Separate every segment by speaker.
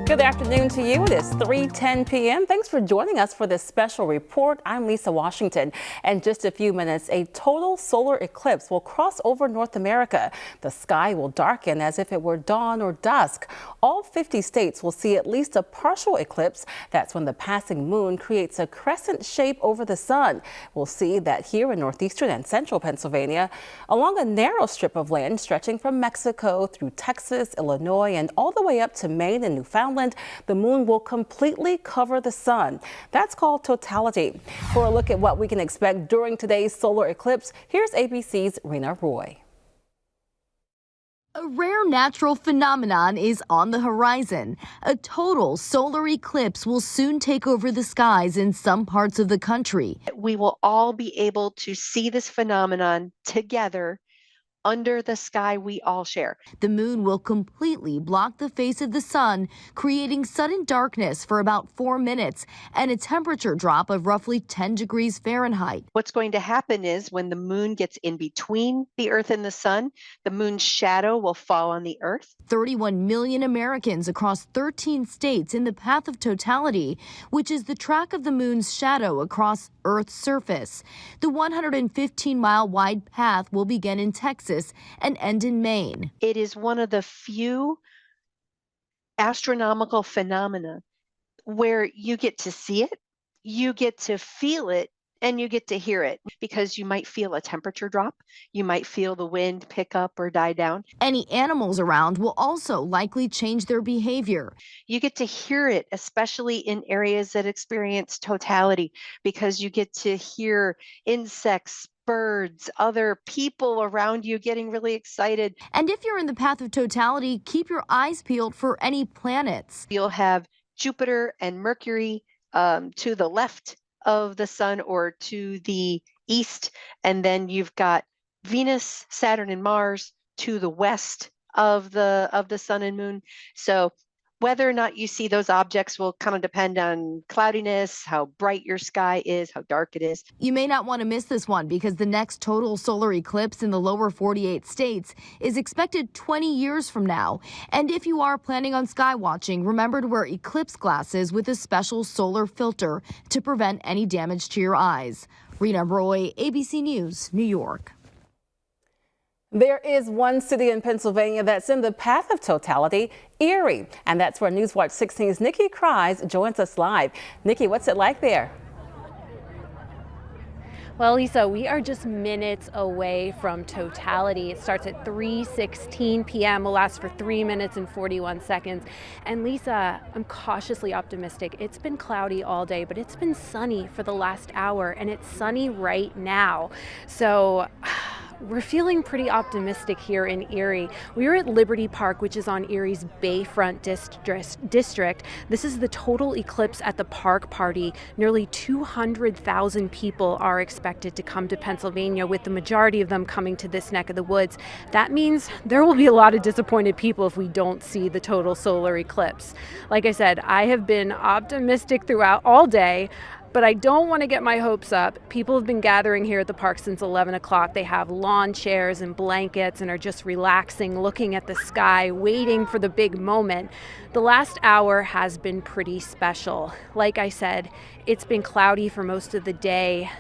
Speaker 1: Good afternoon to you. It is 3:10 p.m. Thanks for joining us for this special report. I'm Lisa Washington. In just a few minutes, a total solar eclipse will cross over North America. The sky will darken as if it were dawn or dusk. All 50 states will see at least a partial eclipse. That's when the passing moon creates a crescent shape over the sun. We'll see that here in northeastern and central Pennsylvania, along a narrow strip of land stretching from Mexico through Texas, Illinois, and all the way up to Maine and Newfoundland. The moon will completely cover the sun. That's called totality. For a look at what we can expect during today's solar eclipse, here's ABC's Rena Roy.
Speaker 2: A rare natural phenomenon is on the horizon. A total solar eclipse will soon take over the skies in some parts of the country.
Speaker 3: We will all be able to see this phenomenon together under the sky we all share.
Speaker 2: The moon will completely block the face of the sun, creating sudden darkness for about 4 minutes and a temperature drop of roughly 10 degrees Fahrenheit.
Speaker 3: What's going to happen is when the moon gets in between the earth and the sun, the moon's shadow will fall on the earth.
Speaker 2: 31 million Americans across 13 states in the path of totality, which is the track of the moon's shadow across Earth's surface. The 115-mile wide path will begin in Texas and end in Maine.
Speaker 3: It is one of the few astronomical phenomena where you get to see it, you get to feel it, and you get to hear it, because you might feel a temperature drop, you might feel the wind pick up or die down.
Speaker 2: Any animals around will also likely change their behavior.
Speaker 3: You get to hear it, especially in areas that experience totality, because you get to hear insects, birds, other people around you getting really excited.
Speaker 2: And if you're in the path of totality, keep your eyes peeled for any planets.
Speaker 3: You'll have Jupiter and Mercury to the left of the sun or to the east, and then you've got Venus, Saturn, and Mars to the west of the sun and moon. So whether or not you see those objects will kind of depend on cloudiness, how bright your sky is, how dark it is.
Speaker 2: You may not want to miss this one because the next total solar eclipse in the lower 48 states is expected 20 years from now. And if you are planning on sky watching, remember to wear eclipse glasses with a special solar filter to prevent any damage to your eyes. Rena Roy, ABC News, New York.
Speaker 1: There is one city in Pennsylvania that's in the path of totality, Erie. And that's where Newswatch 16's Nikki Kries joins us live. Nikki, what's it like there?
Speaker 4: Well, Lisa, we are just minutes away from totality. It starts at 3:16 p.m., will last for 3 minutes and 41 seconds. And Lisa, I'm cautiously optimistic. It's been cloudy all day, but it's been sunny for the last hour, and it's sunny right now. So we're feeling pretty optimistic here in Erie. We are at Liberty Park, which is on Erie's Bayfront district. This is the total eclipse at the park party. Nearly 200,000 people are expected to come to Pennsylvania, with the majority of them coming to this neck of the woods. That means there will be a lot of disappointed people if we don't see the total solar eclipse. Like I said, I have been optimistic throughout all day, but I don't want to get my hopes up. People have been gathering here at the park since 11 o'clock. They have lawn chairs and blankets and are just relaxing, looking at the sky, waiting for the big moment. The last hour has been pretty special. Like I said, it's been cloudy for most of the day,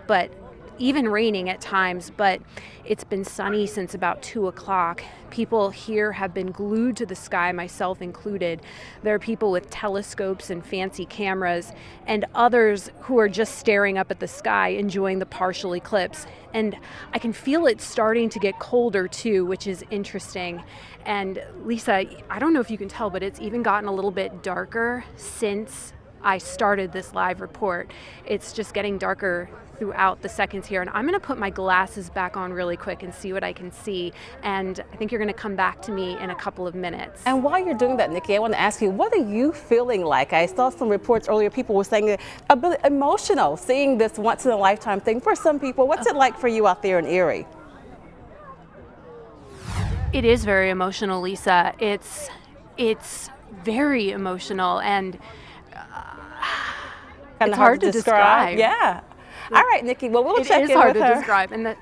Speaker 4: but even raining at times, but it's been sunny since about 2 o'clock. People here have been glued to the sky, myself included. There are people with telescopes and fancy cameras, and others who are just staring up at the sky, enjoying the partial eclipse. And I can feel it starting to get colder too, which is interesting. And Lisa, I don't know if you can tell, but it's even gotten a little bit darker since I started this live report. It's just getting darker throughout the seconds here, and I'm going to put my glasses back on really quick and see what I can see, and I think you're going to come back to me in a couple of minutes.
Speaker 1: And while you're doing that, Nikki, I want to ask you, what are you feeling like? I saw some reports earlier, people were saying a bit emotional seeing this once in a lifetime thing for some people. What's it like for you out there in Erie?
Speaker 4: It is very emotional, Lisa. It's very emotional, and it's hard to describe.
Speaker 1: Yeah. All right, Nikki. Well, we'll check in with her.
Speaker 4: It is hard to describe. And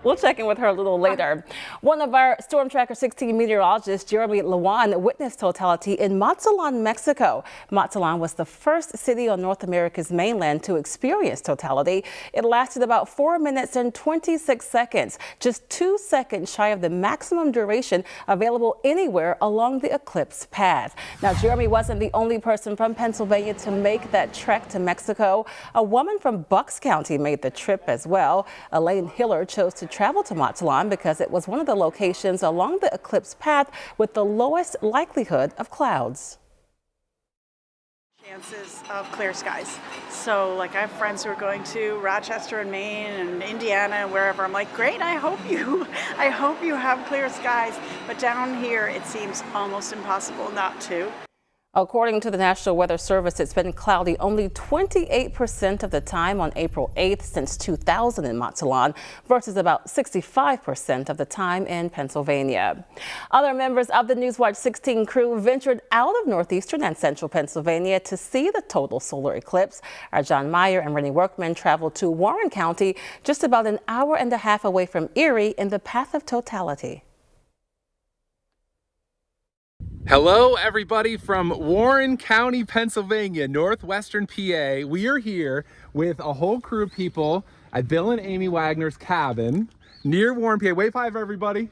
Speaker 1: We'll check in with her a little later. One of our Storm Tracker 16 meteorologists, Jeremy Lewan, witnessed totality in Mazatlan, Mexico. Mazatlan was the first city on North America's mainland to experience totality. It lasted about 4 minutes and 26 seconds, just 2 seconds shy of the maximum duration available anywhere along the eclipse path. Now, Jeremy wasn't the only person from Pennsylvania to make that trek to Mexico. A woman from Bucks County made the trip as well. Elaine Hiller chose to travel to Mazatlan because it was one of the locations along the eclipse path with the lowest likelihood of clouds.
Speaker 5: Chances of clear skies. So like I have friends who are going to Rochester and Maine and Indiana and wherever. I'm like, great, I hope you have clear skies. But down here it seems almost impossible not to.
Speaker 1: According to the National Weather Service, it's been cloudy only 28% of the time on April 8th since 2000 in Mazatlan versus about 65% of the time in Pennsylvania. Other members of the Newswatch 16 crew ventured out of northeastern and central Pennsylvania to see the total solar eclipse. Our John Meyer and Rennie Workman traveled to Warren County, just about an hour and a half away from Erie, in the path of totality.
Speaker 6: Hello everybody from Warren County, Pennsylvania, northwestern PA. We are here with a whole crew of people at Bill and Amy Wagner's cabin near Warren, PA. Wave five everybody.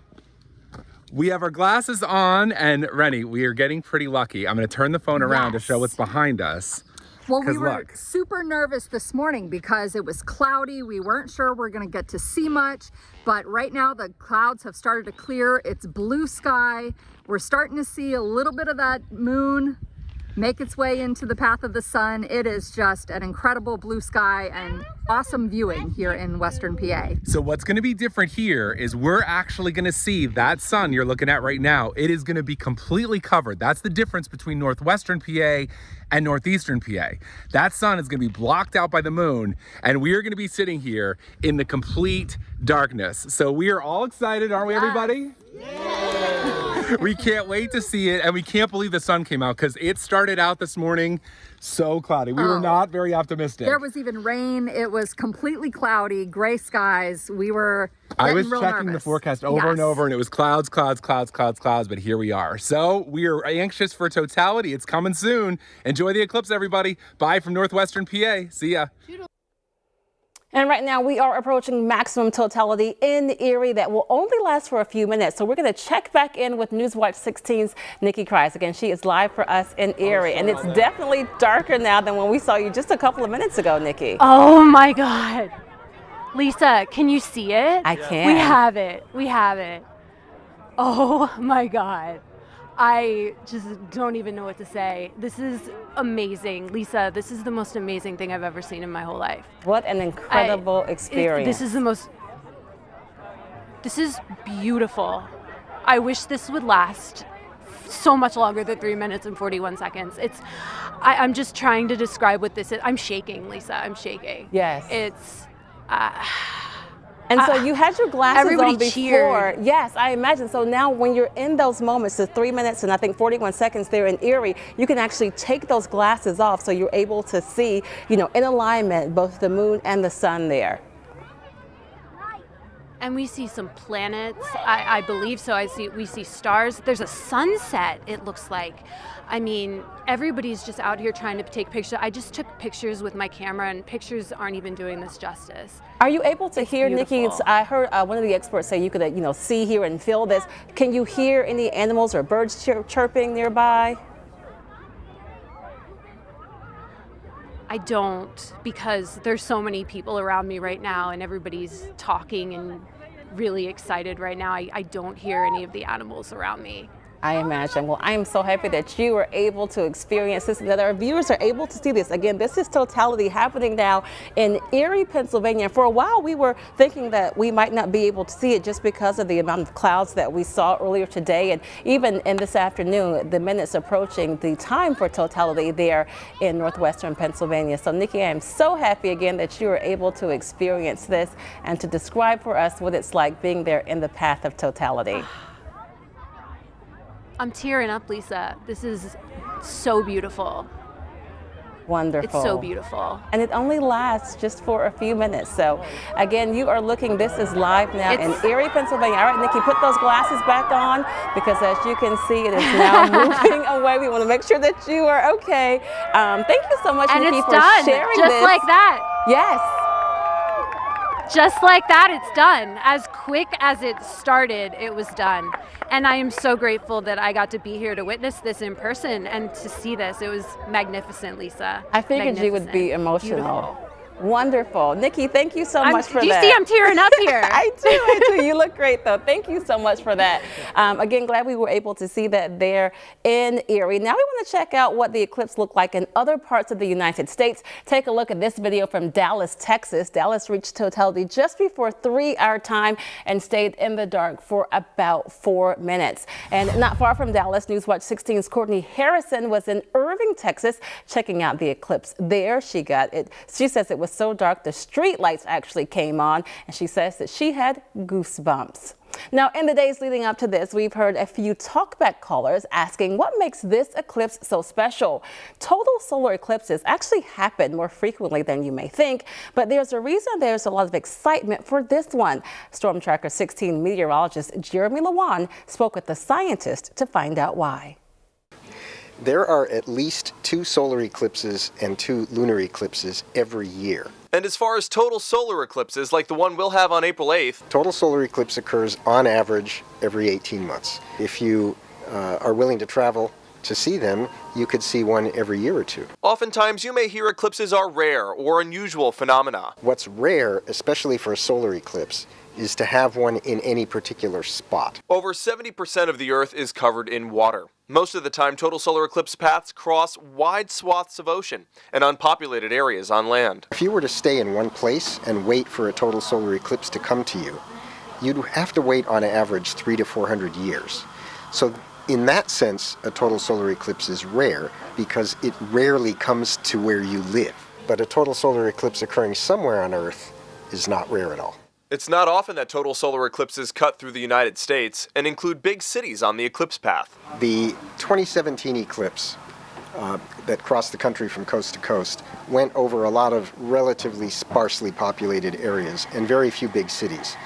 Speaker 6: We have our glasses on, and Rennie, we are getting pretty lucky. I'm going to turn the phone around to show what's behind us.
Speaker 7: Well, we were super nervous this morning because it was cloudy. We weren't sure we're going to get to see much, but right now the clouds have started to clear. It's blue sky. We're starting to see a little bit of that moon make its way into the path of the sun. It is just an incredible blue sky and awesome viewing here in Western PA.
Speaker 6: So what's going to be different here is we're actually going to see that sun you're looking at right now. It is going to be completely covered. That's the difference between northwestern PA and northeastern PA. That sun is going to be blocked out by the moon, and we are going to be sitting here in the complete darkness. So we are all excited, aren't we, everybody? We can't wait to see it, and we can't believe the sun came out because it started out this morning so cloudy. We were not very optimistic.
Speaker 7: There was even rain. It was completely cloudy, gray skies.
Speaker 6: I was checking the forecast over and over, and it was clouds, clouds, clouds, clouds, clouds, but here we are. So we are anxious for totality. It's coming soon. Enjoy the eclipse, everybody. Bye from northwestern PA. See ya.
Speaker 1: And right now we are approaching maximum totality in Erie that will only last for a few minutes. So we're going to check back in with Newswatch 16's Nikki Kreis. Again, she is live for us in Erie, and it's definitely darker now than when we saw you just a couple of minutes ago, Nikki.
Speaker 4: Oh my God. Lisa, can you see it?
Speaker 1: I can.
Speaker 4: We have it. We have it. Oh my God. I just don't even know what to say. This is amazing. Lisa, this is the most amazing thing I've ever seen in my whole life.
Speaker 1: What an incredible experience.
Speaker 4: This is beautiful. I wish this would last so much longer than 3 minutes and 41 seconds. I'm just trying to describe what this is. I'm shaking, Lisa, I'm shaking.
Speaker 1: Yes.
Speaker 4: It's,
Speaker 1: and so you had your glasses
Speaker 4: everybody
Speaker 1: on before.
Speaker 4: cheered.
Speaker 1: Yes, I imagine. So now when you're in those moments, the 3 minutes and I think 41 seconds there in Erie, you can actually take those glasses off so you're able to see, in alignment, both the moon and the sun there.
Speaker 4: And we see some planets, I believe so. We see stars. There's a sunset, it looks like. I mean, everybody's just out here trying to take pictures. I just took pictures with my camera, and pictures aren't even doing this justice.
Speaker 1: Are you able to hear,
Speaker 4: beautiful.
Speaker 1: Nikki? I heard one of the experts say you could, see, hear, and feel this. Can you hear any animals or birds chirping nearby?
Speaker 4: I don't, because there's so many people around me right now, and everybody's talking and really excited right now. I don't hear any of the animals around me.
Speaker 1: I imagine. Well, I am so happy that you were able to experience this and that our viewers are able to see this. Again, this is totality happening now in Erie, Pennsylvania. For a while, we were thinking that we might not be able to see it just because of the amount of clouds that we saw earlier today. And even in this afternoon, the minutes approaching the time for totality there in northwestern Pennsylvania. So, Nikki, I am so happy again that you were able to experience this and to describe for us what it's like being there in the path of totality.
Speaker 4: I'm tearing up, Lisa. This is so beautiful.
Speaker 1: Wonderful.
Speaker 4: It's so beautiful.
Speaker 1: And it only lasts just for a few minutes. So again, you are looking, this is live now in Erie, Pennsylvania. All right, Nikki, put those glasses back on because as you can see, it is now moving away. We want to make sure that you are okay. Thank you so much, Nikki, for sharing
Speaker 4: just
Speaker 1: this.
Speaker 4: like that.
Speaker 1: Yes.
Speaker 4: Just like that, it's done. As quick as it started, it was done. And I am so grateful that I got to be here to witness this in person and to see this. It was magnificent, Lisa.
Speaker 1: I figured you would be emotional.
Speaker 4: Beautiful.
Speaker 1: Wonderful. Nikki, thank you so much for that.
Speaker 4: Do you see I'm tearing up here?
Speaker 1: I do. You look great, though. Thank you so much for that. Again, glad we were able to see that there in Erie. Now we want to check out what the eclipse looked like in other parts of the United States. Take a look at this video from Dallas, Texas. Dallas reached totality just before 3 our time and stayed in the dark for about 4 minutes. And not far from Dallas, Newswatch 16's Courtney Harrison was in Irving, Texas, checking out the eclipse there. She says it was so dark the street lights actually came on, and she says that she had goosebumps. Now, in the days leading up to this, we've heard a few talkback callers asking what makes this eclipse so special. Total solar eclipses actually happen more frequently than you may think, but there's a reason there's a lot of excitement for this one. Storm Tracker 16 meteorologist Jeremy Lewan spoke with the scientist to find out why.
Speaker 8: There are at least 2 solar eclipses and 2 lunar eclipses every year.
Speaker 9: And as far as total solar eclipses, like the one we'll have on April 8th,
Speaker 8: Total solar eclipse occurs on average every 18 months. If you are willing to travel to see them, you could see one every year or 2.
Speaker 9: oftentimes you may hear eclipses are rare or unusual phenomena.
Speaker 8: What's rare, especially for a solar eclipse, is to have one in any particular spot.
Speaker 9: Over 70% of the Earth is covered in water. Most of the time, total solar eclipse paths cross wide swaths of ocean and unpopulated areas on land.
Speaker 8: If you were to stay in one place and wait for a total solar eclipse to come to you, you'd have to wait on average 300 to 400 years. So in that sense, a total solar eclipse is rare because it rarely comes to where you live. But a total solar eclipse occurring somewhere on Earth is not rare at all.
Speaker 9: It's not often that total solar eclipses cut through the United States and include big cities on the eclipse path.
Speaker 8: The 2017 eclipse that crossed the country from coast to coast went over a lot of relatively sparsely populated areas and very few big cities.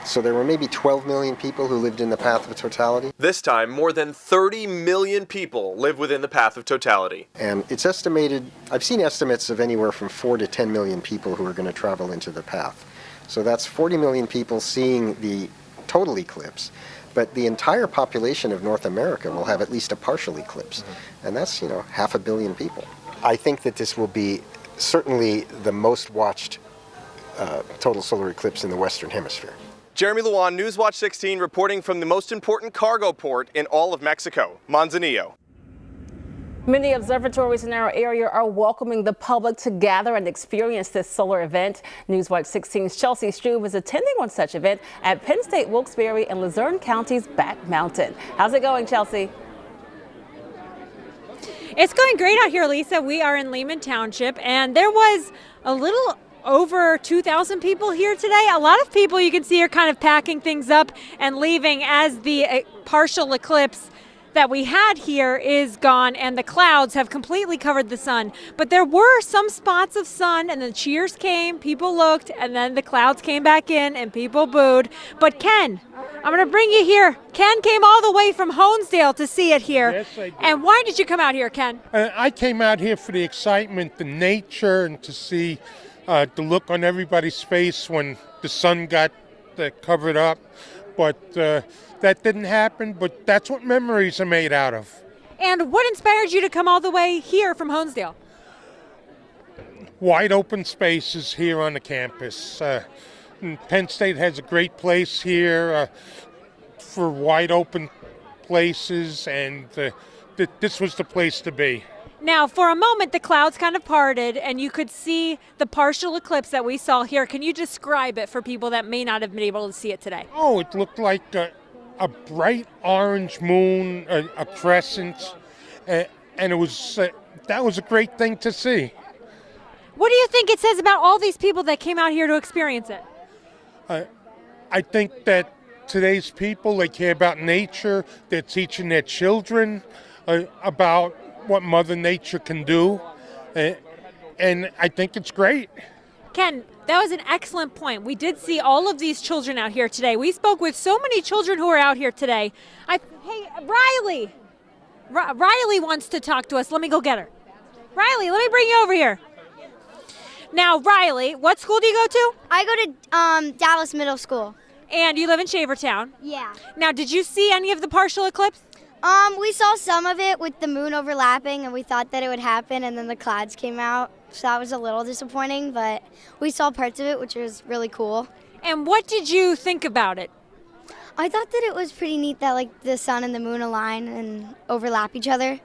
Speaker 8: So there were maybe 12 million people who lived in the path of totality.
Speaker 9: This time, more than 30 million people live within the path of totality.
Speaker 8: And it's estimated, I've seen estimates of anywhere from 4 to 10 million people who are going to travel into the path. So that's 40 million people seeing the total eclipse, but the entire population of North America will have at least a partial eclipse. And that's, 500 million people. I think that this will be certainly the most watched total solar eclipse in the Western Hemisphere.
Speaker 9: Jeremy Lewan, Newswatch 16, reporting from the most important cargo port in all of Mexico, Manzanillo.
Speaker 1: Many observatories in our area are welcoming the public to gather and experience this solar event. Newswatch 16's Chelsea Struve is attending one such event at Penn State Wilkes-Barre and Luzerne County's Back Mountain. How's it going, Chelsea?
Speaker 10: It's going great out here, Lisa. We are in Lehman Township, and there was a little over 2,000 people here today. A lot of people you can see are kind of packing things up and leaving as the partial eclipse that we had here is gone and the clouds have completely covered the sun. But there were some spots of sun and then cheers came, people looked, and then the clouds came back in and people booed. But Ken, I'm going to bring you here. Ken came all the way from Honesdale to see it here.
Speaker 11: Yes, I did.
Speaker 10: And why did you come out here, Ken?
Speaker 11: I came out here for the excitement, the nature, and to see the look on everybody's face when the sun got covered up. But that didn't happen, but that's what memories are made out of.
Speaker 10: And what inspired you to come all the way here from Honesdale?
Speaker 11: Wide open spaces here on the campus. Penn State has a great place here for wide open places, and this was the place to be.
Speaker 10: Now, for a moment, the clouds kind of parted, and you could see the partial eclipse that we saw here. Can you describe it for people that may not have been able to see it today?
Speaker 11: Oh, it looked like a bright orange moon, a crescent, and it was that was a great thing to see.
Speaker 10: What do you think it says about all these people that came out here to experience it?
Speaker 11: I think that today's people, they care about nature. They're teaching their children about what Mother Nature can do. And I think it's great.
Speaker 10: Ken, that was an excellent point. We did see all of these children out here today. We spoke with so many children who are out here today. Hey, Riley. Riley wants to talk to us. Let me go get her. Riley, let me bring you over here. Now, Riley, what school do you go to?
Speaker 12: I go to Dallas Middle School.
Speaker 10: And you live in Shavertown.
Speaker 12: Yeah.
Speaker 10: Now, did you see any of the partial eclipse?
Speaker 12: We saw some of it with the moon overlapping, and we thought that it would happen, and then the clouds came out. So that was a little disappointing, but we saw parts of it, which was really cool.
Speaker 10: And what did you think about it?
Speaker 12: I thought that it was pretty neat that like the sun and the moon align and overlap each other.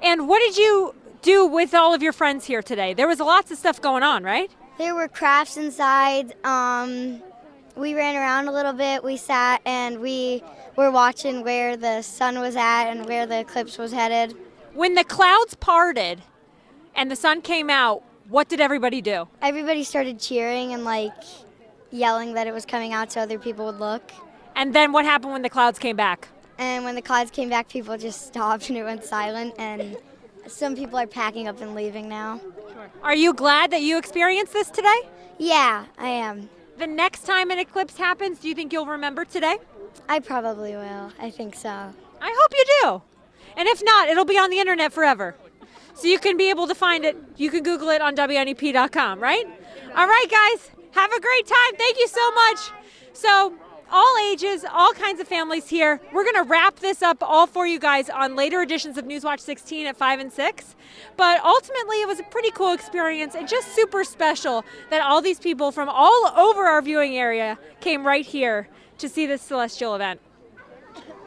Speaker 10: And what did you do with all of your friends here today? There was lots of stuff going on, right?
Speaker 12: There were crafts inside. We ran around a little bit. We sat and we were watching where the sun was at and where the eclipse was headed.
Speaker 10: When the clouds parted and the sun came out, what did everybody do?
Speaker 12: Everybody started cheering and like yelling that it was coming out so other people would look.
Speaker 10: And then what happened when the clouds came back?
Speaker 12: And when the clouds came back, people just stopped and it went silent, and some people are packing up and leaving now.
Speaker 10: Are you glad that you experienced this today?
Speaker 12: Yeah, I am.
Speaker 10: The next time an eclipse happens, do you think you'll remember today?
Speaker 12: I probably will. I think so.
Speaker 10: I hope you do. And if not, it'll be on the internet forever. So you can be able to find it. You can Google it on WNEP.com, right? All right, guys, have a great time. Thank you so much. So, all ages, all kinds of families here. We're going to wrap this up all for you guys on later editions of Newswatch 16 at 5 and 6. But ultimately, it was a pretty cool experience and just super special that all these people from all over our viewing area came right here to see this celestial event.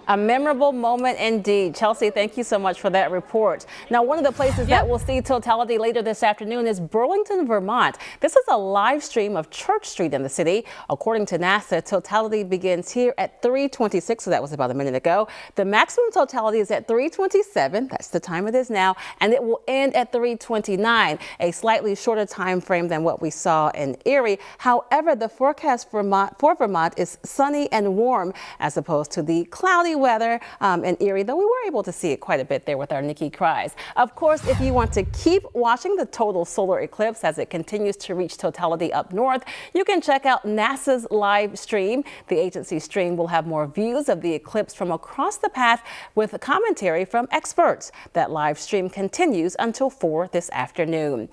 Speaker 1: A memorable moment indeed. Chelsea, thank you so much for that report. Now, one of the places that will see totality later this afternoon is Burlington, Vermont. This is a live stream of Church Street in the city. According to NASA, totality begins here at 3:26, so that was about a minute ago. The maximum totality is at 3:27. That's the time it is now, and it will end at 3:29, a slightly shorter time frame than what we saw in Erie. However, the forecast for Vermont is sunny and warm as opposed to the cloudy weather in Erie, though we were able to see it quite a bit there with our Nikki Cries. Of course, if you want to keep watching the total solar eclipse as it continues to reach totality up north, you can check out NASA's live stream. The agency stream will have more views of the eclipse from across the path with commentary from experts. That live stream continues until 4 this afternoon.